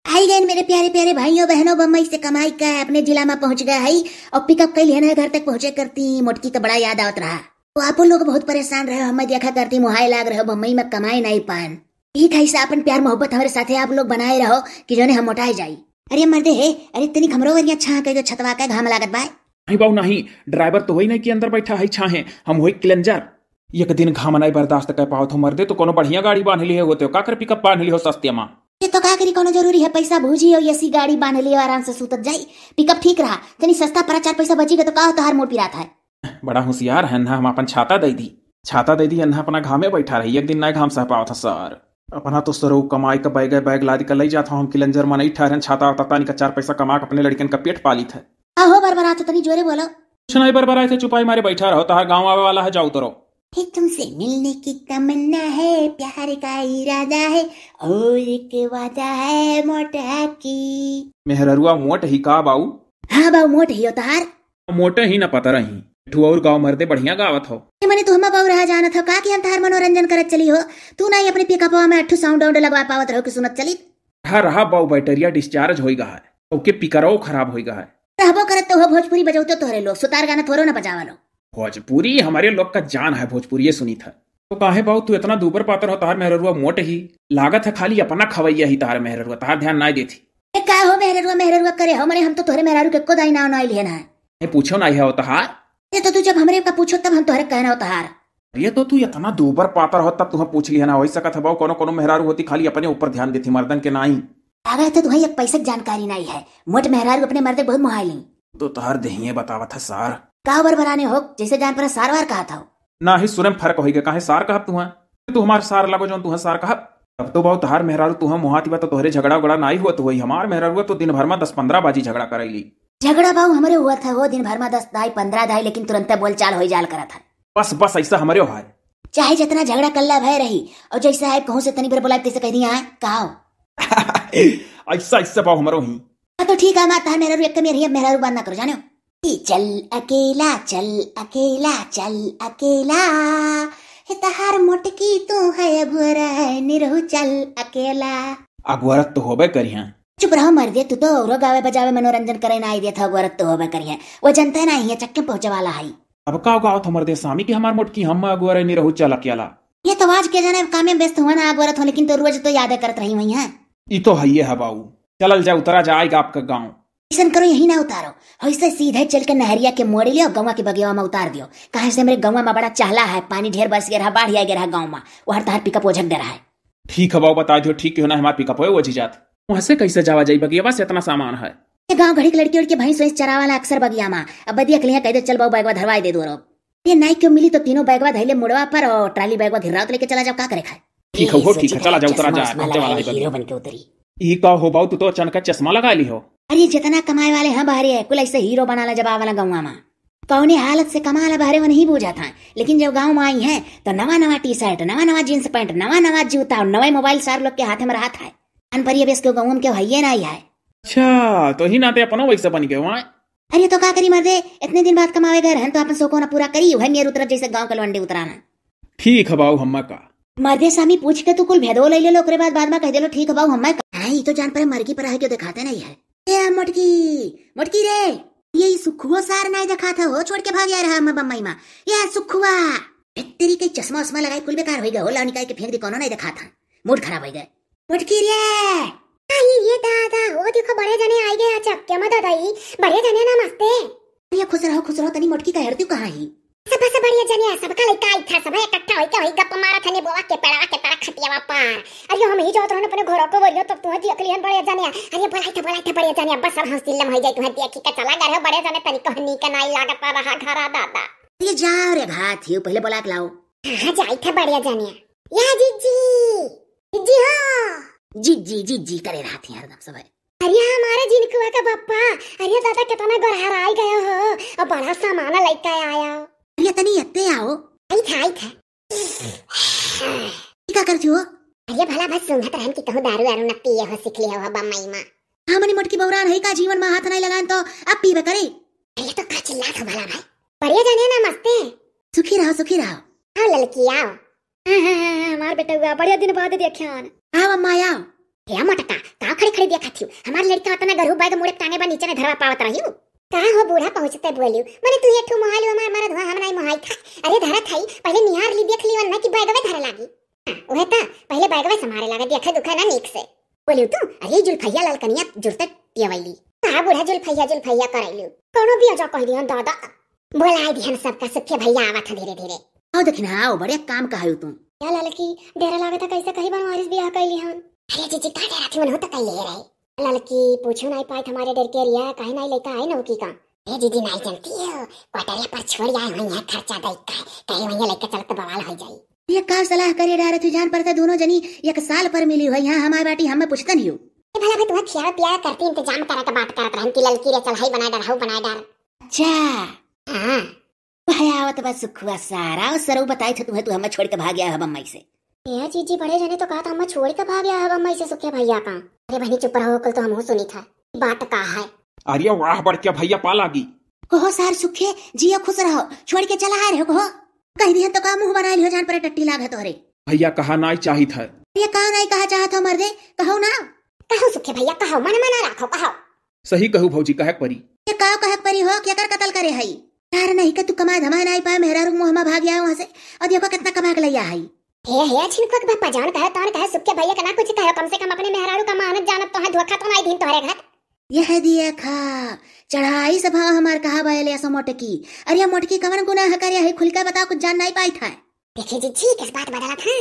आई गए मेरे प्यारे प्यारे भाइयों बहनों, बम्बई से कमाई का अपने जिला में पहुंच गए है और पिकअप कर लिया घर तक पहुंचे करती। मोटकी तो बड़ा याद आवत रहा। तो आप लोग बहुत परेशान रहे हो, हमें देखा करती मुहाई लाग रहे हो बम्बई में कमाई नहीं पान। ठीक है, ऐसा अपन प्यार मोहब्बत हमारे साथ आप लोग बनाए रहो कि जो हम मोटाए जाये। अरे मर्दे है, अरे तनी खमरो वरिया छा के जो छतवा का घाम लागत बा। नहीं बाबू नहीं, ड्राइवर तो वही नहीं कि अंदर बैठा है छा है, हम वही क्लेंजर। एक दिन घाम नहीं बर्दाश्त कर पाओ तो मर्दे तो कोनो बढ़िया गाड़ी बांध ली होते हो, का कर पिकअप बांध ली हो सस्ते में। ये तो का करी, कोनो जरूरी है पैसा भूजी और ऐसी गाड़ी बांध लियो आराम से सुतत जाई। पिकअप ठीक रहा तनी सस्ता पर 4 पैसा बची गए तो का तोहार मोड़ पिरात है। बड़ा होशियार है ना, हम अपन छाता दे दी अन्ना अपना घामे बैठा रही। एक दिन नहीं घाम सह पाओ था सर, अपना तो सरो कमाई का बैग लाद कर ले जाता हूँ। हम किलंजर में नहीं ठहरन, छाता तानी का 4 पैसा कमा अपने लड़कन का पेट पाली था। आहो बरबरा तो तनी जोरे बोलो। कुछ नहीं बरबराए थे, चुपाई मारे बैठा रहो। तहार गाँव आवे वाला है, जाओ तो रहो। फिर तुमसे मिलने की तमन्ना है, प्यार का इरादा है और एक वादा है मोटा की। मेहररुआ मोट ही का बाऊ? हाँ बाऊ मोट ही हो तहार। मोटे ही न पता रही ठू और गाँव मर्दे बढ़िया गावत हो। मैंने तुम बाऊ रहा जाना था का कि हम तहार मनोरंजन करत चली हो। तू नहीं अपने पिकअप में अट्ठू साउंड लगवा पावत रहो कि सुनत चली। हाँ रहा बाऊ, बैटरिया डिस्चार्ज होइगा है, ओके पिकरो खराब होइगा है। रहबो करत तो हो भोजपुरी बजाओ तो तोहरे लोग सुतार गाना थोरो न बजावा लो। भोजपुरी हमारे लोग का जान है, भोजपुरी ये सुनी था। तो काहे बाऊ तू इतना दूबर पातर हो, तार मेहररुआ मोट ही लागत है, खाली अपना खवैया ही तार मेहररुआ, तार ध्यान ना देती। का हो मेहररुआ करे हो मने, हम तो तोहरे मेहरारू के को दाई ना ना लेना है। पूछो नहीं है तार। ये तो तू जब हमरे का पूछो तब हम तोहरे कहना हो तार। ये तो तू इतना दूबर पातर हो तब तुम्हें पूछ लिया ना, हो सकत है बाऊ कोनो कोनो मेहरारू होती खाली अपने ऊपर ध्यान देती, मर्दन के नहीं। अगर तो तुम्हें एक पैसा जानकारी नहीं है, मोट मेहरारू अपने मर्दे बहुत मुहाइली। तो तार देहिए बतावत है सार का बरबराने हो जैसे जान पर सारवार कहा था ना ही सुने में फर्क होइगे। काहे सार कहब तू हमार सार लगो जो तू सार कहब। अब तो बहुत तहार मेहरारू तू मुहाती बा तो तोहरे झगड़ा उगड़ा नहीं हुआ तो वही हमार मेहरारू तो दिन भर में 10-15 बाजी झगड़ा करैली। झगड़ा बाऊ हमारे हुआ था वो दिन भर में 10 दाई 15 दाई, लेकिन तुरंत बोलचाल हो जाल करा था। बस ऐसा हमारे है, चाहे जितना झगड़ा कल्ला भय रही और जैसा है कहूं से तनी बार बोला तैसे कह दिया कहो। ऐसा बाऊ हमारो ही। तो ठीक है माता मेहरारू एक मेरी मेहरारू बात ना करो जानो। चल अकेला चल अकेला हे तहार मोटकी तू है अगुरा है निरहु चल अकेला। अगुरत तो होबे करिया। चुप रहो मर्दे, तू तो और गावे बजावे मनोरंजन करे ना आई दिया था। अगुरत तो होबे करिया, वो जनता नहीं है चक्के पहुंचे वाला है। अब का गाँव था मर्दे सामी की हमार मोटकी हम अगुरा निरहु चल अकेला। ये तो आज के जाने काम में व्यस्त हुआ ना अगुरत हो, लेकिन तो रोज तो याद करत रही हुई है। ये तो है बाऊ, चलल जा उतरा जाएगा आपका गाँव। ऐसा करो यही ना उतारो, ऐसे सीधे चल के नहरिया के मोड़ लियो, गवा के बगिया में उतार दियो। कहा से मेरे गवा में बड़ा चाहला है, पानी ढेर बरस गया, बाढ़ आ गया गाँव में, वो हर पिकअप ओझक दे रहा है। ठीक है बाऊ बता दो, ठीक क्यों ना हमारा पिकअप है वो जात वहां से कैसे जावा जाई बगिया बस इतना सामान है। गाँव घड़ी की लड़की उड़के भैंस वैंस चरा वाला अक्सर बगिया में। अब बदिया के लिए कह दे चल बाऊ बैगवा धरवाई दे दो। ये नाई क्यों मिली तो तीनों बैगवा धैले मुड़वा पर और ट्राली बैगवा घिरावत लेके चला जाओ, का करे खाए। ठीक है चला जाओ उतरा जा। हीरो बन के उतरी ये का हो बाऊ, तू तो अचानक चश्मा लगा ली हो। अरे जितना कमाए वाले हैं बाहरी है, कुल ऐसे हीरो बनाला जब आवाला गाँव में कौने हालत से कमाला बाहरे वो नहीं बूझा था। लेकिन जब गाँव में आई है तो नवा टी शर्ट, नवा जींस पैंट, नवा जूता और नवा मोबाइल सार लोग के हाथ में रहा था। परिवेश के गाँव में क्यों है ना है। अच्छा तो ही नाते अपनो वैसे बन गए वहाँ। अरे तो का करी मर्दे, इतने दिन बाद कमावे गए रहन तो अपन सो को ना पूरा करी है नियर उतर जैसे गाँव के लवंडे उतराना। ठीक है बाऊ हम्मा का मर्दे सामी पूछ के तू कुल भेदो ले लो, ओकरे बाद में कह दे लो ठीक है बाऊ हम्मा का। हाँ, तो जान पर मरगी पर है क्यों दिखाते नहीं है। ए मोटकी रे, ये सुखुआ सार नहीं दिखा था हो, छोड़ के भाग गया रहा बम्बई में। ये सुखुआ तेरी के चश्मा उस्मा लगाई कुल बेकार हो गया हो, निकाल के फेंक दी, कोनो नहीं दिखा था, मूड खराब हो गया। मोटकी रे ये दादा वो देखो बड़े जने आई गए चक्के में दादाई, बड़े जने नमस्ते। ये खुश रहो तनी मोटकी का हरती कहां है। सब बढ़िया जने सबका लइका आई था, सब इकट्ठा होई के गप मारा थने बोवा के पेड़ा के तारा खटिया पार। अरे हम ही जोत रहने अपने घरों को बोलियो तब तुह देख लियन बड़े जने। अरे बोलाई था बड़े जने, बस अब हंस दिलम हो जाई तुह देखी के चला गए बड़े जने, तनी कहनी के नहीं लागत रहा घरा दादा। ये जाओ रे घात ही पहले बोला के लाओ। हां जाई था बड़े जने। या जीजी हां जी करे रहती है हरदम सब। अरे हमारे जिनकुआ का पप्पा, अरे दादा कितना गरहरा आई गया हो और बड़ा सामान लेके आया। अरे तनी यत्ते आओ। आई था क्या करती हो। अरे भला बस सुंघत रहन की कहूं दारू न पिए हो, सीख लिया हो बम्बई में। हां मनी मोटकी बौरान है का जीवन में हाथ नहीं लगान तो अब पीबे करे। अरे तो का चिल्ला था भला भाई। बढ़िया जाने नमस्ते। सुखी रहो। हां लड़की आओ। हां हमार बेटा हुआ बढ़िया दिन बाद देखियान। आओ अम्मा आओ। हे मोटका का खड़ी खड़ी देखत हूँ हमार लड़का उतना गरहु बैग मुड़े टांगे बा नीचे में धरवा पावत रही हूँ का हो बूढ़ा पहुंचते बोलियो माने तू एक ठो मोहाली हमार मरद हुआ हम नहीं मोहाई था अरे धरा थाई पहले निहार ली देख ली वन्ना की बैगवे धरे लागी ओहे ता पहले बैगवे समारे लागे देखे दुखा ना नीक से बोलियो तू अरे जुल्फैया ललकनिया जुरते पियवैली का बूढ़ा जुल्फैया करैलियो कोनो भी अजा कह दिहन दादा बोलाई दिहन सबका सुखे भैया आवत धीरे धीरे आओ देखना आओ बड़े काम कहयो तू क्या ललकी डेरा लागे ता कैसे कही बनवारिस बियाह कैली हन अरे जीजी का डेरा थी मन होता कई ले रहे ललकी पूछो नहीं पाई हमारे डर के रिया काहे नहीं लेका आए नौकी का ए दीदी नहीं जानती हो क्वार्टरिया पर छोड़ आए हुई है खर्चा दई का कहीं वहीं लेके चलत बवाल हो जाई ये का सलाह करे डारे तू जान पड़ता दोनों जनी एक साल पर मिली हुई यहां हमारी बाटी हमें पूछता नहीं हो भला भाई तुम्हें खिया पिया करती इंतजाम करा के बात करत रहन की ललकी रे चल हाई बना डार अच्छा हां भयावत बस सुखवा सारा और सरऊ बताई थे तुम्हें तू हमें छोड़ के भाग गया है बम्मई से ये जीजी बड़े जने तो कहा था हमें छोड़ के भाग गया है बम्मई से सुखे भैया का अरे बहनी चुप रहो कल तो हम सुनी था बात का है अरे वाह बढ़ भैया पा लागी कहो सार सुखे जियो खुश रहो छोड़ के चला आ रहे हो कहो कह दिया तो का मुंह बना लियो जान पर टट्टी लाग तोरे भैया कहा नहीं चाही था ये का नहीं कहा चाहत हो मर्दे कहो ना कहो सुखे भैया कहो मन मना रखो कहो सही कहू भौजी कहक परी ये का कहक परी हो क्या कर कत्ल करे हई तार नहीं के तू कमा धमा नहीं पाए मेहरा रुक मोहमा भाग गया वहां से और देखो कितना कमा के लिया हई हे छिनको के बापा जान कहे सुखे भैया का ना कुछ कहे कम से कम अपने मेहरारू का मानत जानत तो है धोखा तो नहीं दिन तोरे घर यह दिया खा चढ़ाई सभा हमार कहा बायले ऐसा मोटकी अरे मोटकी कवन गुनाह करे है खुल के बताओ कुछ जान नहीं पाई था देखिए जी ठीक इस बात बदला था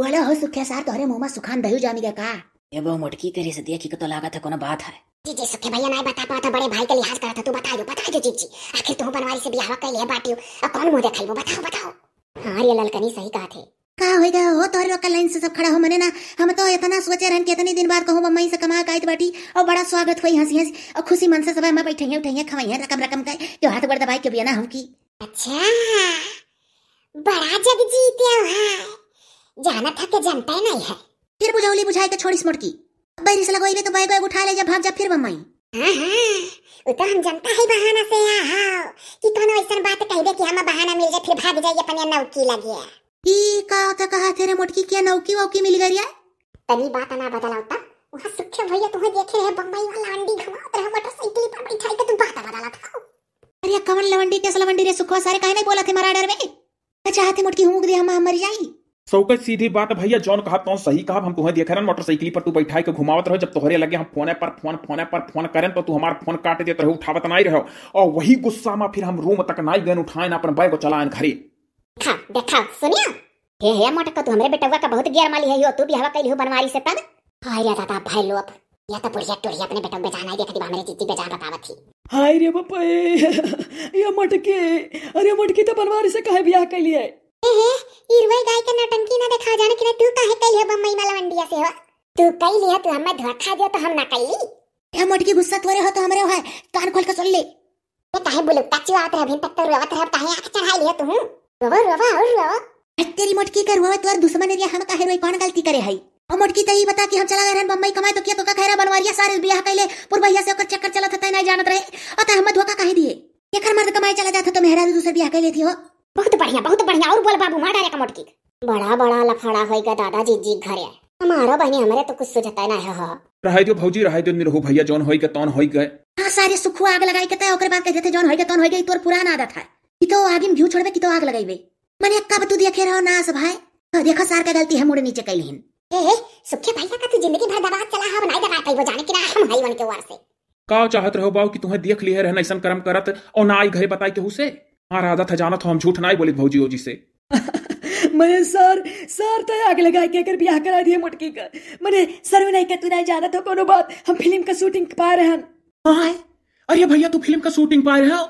बोलो हो सुखे सार तोरे मुंह में सुखान दही जामी के का ये वो मोटकी करे से देखी तो लागत है कोनो बात है जी सुखे भैया नहीं बता पाता बड़े भाई का लिहाज करा था तू बता दो जी आखिर तू बनवारी से ब्याह कर लिया बाटियो अब कौन मुंह देखाई वो बताओ हां ये ललकनी सही कहा थे का होएगा हो तोरे रोका लाइन से सब खड़ा हो मने ना हम तो इतना सोचे रहन के इतने दिन बाद कहूं बम्मई से कमा के आई बाटी और बड़ा स्वागत होई हंसी हंसी और खुशी मन से सब में बैठेंगे उठेंगे खवाइए रकम का जो हाथ बढ़ दबाई के बिया ना हम की अच्छा बड़ा जग जीते है जाना था के जनता ही नहीं है फिर बुझौली बुझाई के छोड़ी मोटकी बैरी से लगोइले तो बैग उठा ले जा भाग जा फिर बम्मई हां वो तो हम जनता है बहाना से हां कि कोनो ऐसा बात कह दे कि हम बहाना मिल जाए फिर भाग जाइए अपने नौकी लगे ई का होता कहा तेरे मोटकी क्या नौकी वौकी मिल गई है तनी बात ना बदला होता वहां सुखे भैया तुम्हें देखे रहे बम्बई वाला लवंडी घुमात रहे मोटरसाइकिल पर बैठाई के तू बात बदला था अरे कवन लवंडी के लवंडी रे सुखवा सारे काहे नहीं बोला थे मारा डर में चाहते मोटकी हुमुक दे हम मर जाई सौकत सीधी बात भैया जौन कहा तो सही कहा हम तुम्हें देख रहे मोटरसाइकिल पर तू बैठाई के घुमावत रहो जब तोहरे लगे हम फोन पर फोन करें तो तू हमार फोन काट देते रहो उठावत नहीं रहो और वही गुस्सा में फिर हम रूम तक नहीं गए उठाए अपन बैग चलाएं घरे देखा सुनियो हे मोटका तू हमरे बेटवा का बहुत गियर माली है हो तू बियाह कैली हो बनवारी से तब हाय रे दादा भाई लोग या तो बुढ़िया टोढ़िया अपने बेटवा बेजान नहीं देखती हमरे जीती बेजान बतावत थी हाय रे बापा ये मोटके अरे मोटकी तो बनवारी से काहे बियाह कैली है इरवे गाय के नौटंकी ना देखा जाने कि तू काहे कैली हो बम्मई वाला वंडिया से हो तू कैली है तू हमें धोखा दिया तो हम ना कैली ये मोटकी गुस्सा तोरे हो तो हमरे है कान खोल के सुन ले ये काहे बोलू कच्ची बात है अभी तक तो रोवत है काहे आंख चढ़ा लिया तू रोवा तेरी मोटकी कर हुआ तोर दुश्मन एरिया हम काहे रोई कौन गलती करे है और मोटकी तई बता कि हम चला गए रहन बम्बई कमाए तो किया तो का खैरा बनवारिया सारे बियाह कैले पुरबैया से ओकर चक्कर चलत था नहीं जानत रहे और त हम धोखा काहे दिए एकर मर्द कमाए चला जाता तो मेहरा दूसरे बियाह कैले थी हो बहुत बढ़िया और बोल बाबू मार डारे का मोटकी बड़ा लफड़ा होएगा दादा जी घरे हमारा बहनी हमरे तो कुछ सुझता नहीं है रहाई दो भौजी रहाई दो निरहु भैया जौन होई के तौन होई गए हां सारे सुखु आग लगाई के त ओकर बाद कहते थे जौन होई के तौन होई गई तोर पुराना आदत है कि तो आगे में घी छोड़बे कि तो आग लगाइबे मने कब तू देखे रहो ना सब भाई तो देखो सार का गलती है मुड़े नीचे कैलिन ए सुखे भैया का तू जिंदगी भर दबा चला हम नहीं दबा पाई वो जाने कि ना हम भाई बन के वार से का चाहत रहो बाऊ कि तुम्हें देख लिए रहना ऐसा कर्म करत और ना आई घरे बताई के हुसे हां आदत है जानत हम झूठ नहीं बोली भौजी ओजी से मैंने सर तो आग लगा के कर बियाह करा दिए मोटकी का मैंने सर में नहीं के तू नहीं जानत हो कोनो बात हम फिल्म का शूटिंग पा रहे हैं हां अरे भैया तू फिल्म का शूटिंग पा रहे हो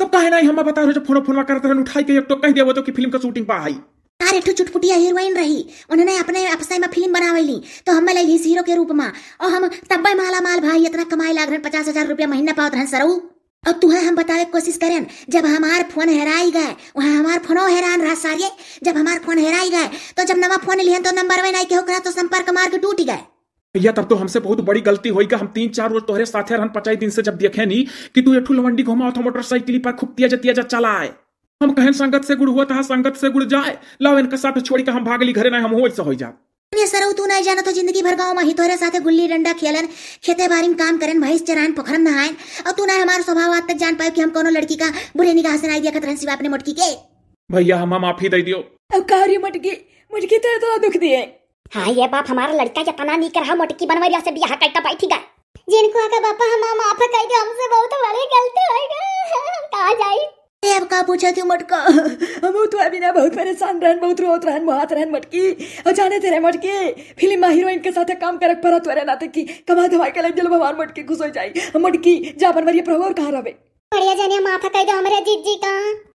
तब काहे नहीं हम बता रहे जब फोन करते रहन उठाई के एक तो कह देबो तो कि फिल्म का शूटिंग पा आई अरे ठो चुटपुटिया हीरोइन रही उन्होंने अपने आपसे में फिल्म बनावेली तो हम ले ली हीरो के रूप में और हम तब्बे माला माल भाई इतना कमाई लाग रहे 50,000 रुपया महीना पावत रहन सरऊ अब तुहे हम बतावे कोशिश करें जब हमार फोन हेराई गए वहाँ हमार फोनो हैरान रहा सारे जब हमार फोन हेराई गए तो जब नवा फोन लिया तो नंबर में नहीं के होकरा तो संपर्क मार के टूट गए भैया तब तो हमसे बहुत बड़ी गलती हुई कि हम 3-4 रोज तोहरे साथे रहन 50 दिन से जब देखे नहीं कि तू एठू लवंडी घुमाओ तो मोटरसाइकिल पर खूब तेज चला आए हम कहन संगत से गुड़ हुआ था संगत से गुड़ जाए लाओ इनका साथ छोड़ी के हम भागली घरे ना हम हो ऐसा हो जा ये सरऊ तू नहीं जाना तो जिंदगी भर गाँव में ही तोरे साथे गुल्ली डंडा खेलन, खेते बारी में काम करें, भैंस चरान, पोखरन नहाएं, और तू ना हमारा स्वभाव आज तक जान पाए कि हम कोनो लड़की का बुरे निगाह से नहीं दिया खतरन सिवा अपने मोटकी के। भैया हम माफी दे दियो। अब कारी मटकी मुटकी तेरे तो दुख दिए। हाँ ये बाप हमारा लड़का या तना नहीं कर मोटकी बनवरिया से बियाह करता बैठी गए। जिनको आका बापा हम माफ कर दे, हमसे बहुत बड़ी गलती हो गई। कहां जाई अब का पूछा तू मटका? हम तो अभी ना बहुत परेशान रहन, बहुत रोत रहन, मुहात रहन मटकी। और जाने तेरे मटकी फिल्म में हीरोइन के साथ काम करक पर तोरे नाते की कमा दवाई के लग जल भगवान मटकी खुश हो जाई। मटकी जा बनवरिया प्रभु कहां रवे। बढ़िया जाने माफ कर दो हमारे जीजी का।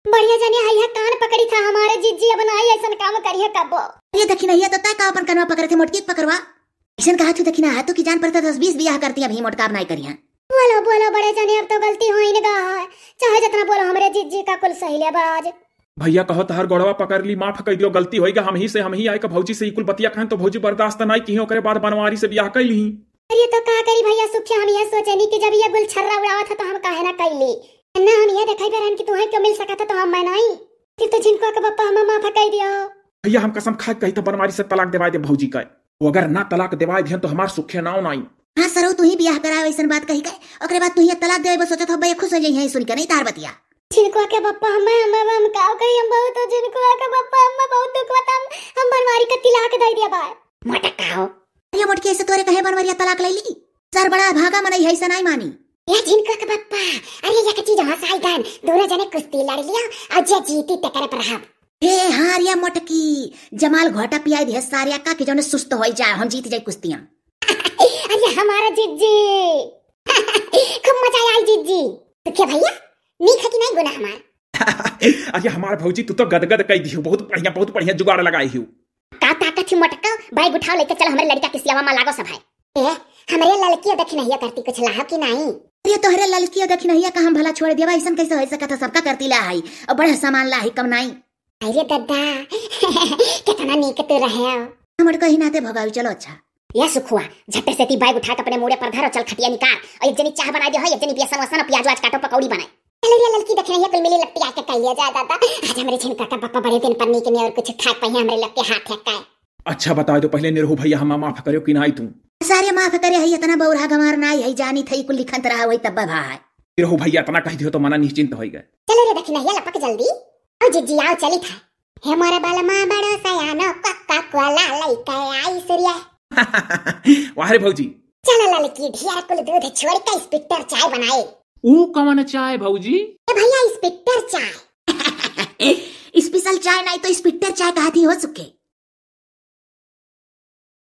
बढ़िया जाने हैया कान पकड़ी था हमारे जीजी, अब ना ऐसा काम करिए कबो। ये दखिना हिया तो तय का अपन कनवा पकड़े थे, मोटकी पकड़वा। ऐसा कहा तू दखिना है तो की जान पड़ता 10-20 बियाह करती अभी मोटका नहीं करिया। बोलो बोलो बड़े जाने, अब तो गलती हो ही नहीं गई। चाहे जितना बोलो हमारे जीजी का कुल सही ले बाज। भैया कहो तहर गोड़वा पकड़ ली, माफ कर दियो, गलती होई हम ही आए का भौजी से कुल बतिया खान तो भौजी बर्दाश्त नहीं की करे बाद बनवारी से बियाह कैली। अरे तो का करी भैया सुखिया, हम ये सोचे नहीं कि जब ये गुल छर्रा उड़ावा था तो हम काहे ना कैली ना। हम ये देखै बरन कि तुम्हें क्यों मिल सका था तो हम मैं नहीं। फिर तो जिनको का पापा हम माफ कर दियो। भैया हम कसम खा कही तो बनवारी से तलाक देवा दे भौजी का। वो अगर ना तलाक देवा दिहन तो हमार सुखे नाव नहीं। हाँ सरो तू ही बियाह करा वैसन बात कही गए, ओकरे बाद तू ही तलाक देवे बस सोचत हो भैया खुश हो जाई है सुन के नहीं तार बतिया। जिनको के पापा हम का कही हम बहुत जिनको के पापा हम बहुत दुख बता हम बनवारी का तलाक दे दिया बा। मोटा काओ ये मोटकी ऐसे तोरे कहे बनवरिया तलाक ले ली, सर बड़ा भागा मन है ऐसा नहीं मानी। ये जिनको के पापा अरे ये चीज हंसाई गन दोनों जने कुश्ती लड़ लिया और जे जीती ते करे पर हे हां रे मोटकी जमाल घोटा पियाई दे सारिया का कि जने सुस्त होई जाए हम जीत जाए कुश्तियां। अरे हमारा जीजी खूब मजा आया जीजी। तो क्या भैया नी खकी नहीं गुना हमार। अरे हमार भौजी तू तो गदगद कह दियो, बहुत बढ़िया जुगाड़ लगाई हियो। का ताकत थी मटका बैग उठाओ लेके चल हमारे लड़का किसियावा में लागो सब है। ए हमारे लड़की देख नहीं करती कुछ लाहो कि नहीं। ये तोहरे लड़की देख नहीं का हम भला छोड़ देवा, ऐसा कैसे हो सकता? सबका करती ला है और बड़ा सामान ला है कम नहीं। अरे दादा कितना नीक तो रहे हमर कहीं नाते भगावी चलो। अच्छा या सुखुआ झट्टे से ती बैग उठा के अपने मुड़े पर धरो, चल खटिया निकाल और एक जनी चाह बना दे, एक जनी बेसन वसन प्याज वाज काटो पकौड़ी बनाए। चलो लड़की देख रही है कुल मिली लपटी आके कह लिया जा दादा। आज हमारे झिनका का पापा बड़े दिन पर नी के नहीं और कुछ खा पाए हमारे लग के हाथ है का। अच्छा बता दो पहले निरहु भैया हम माफ करियो कि नहीं तू सारे माफ करे है इतना बौरा गमार नहीं है जानी थई कुल लिखंत रहा वही तब भाई। निरहु भैया इतना कह दियो तो मना निश्चिंत हो गए। चलो रे देख नहीं लपक जल्दी और जीजी आओ चली था। हे मोरे बाल मां बड़ो सयानो कक्का कोला लइका आई सूर्य। वाह रे भौजी चलो लड़की ढिया कुल दूध छोड़ के स्पिक्टर चाय बनाए। ऊ कौन चाय भौजी? ए भैया स्पिक्टर चाय। स्पेशल चाय नहीं तो स्पिक्टर चाय कहती हो सुके।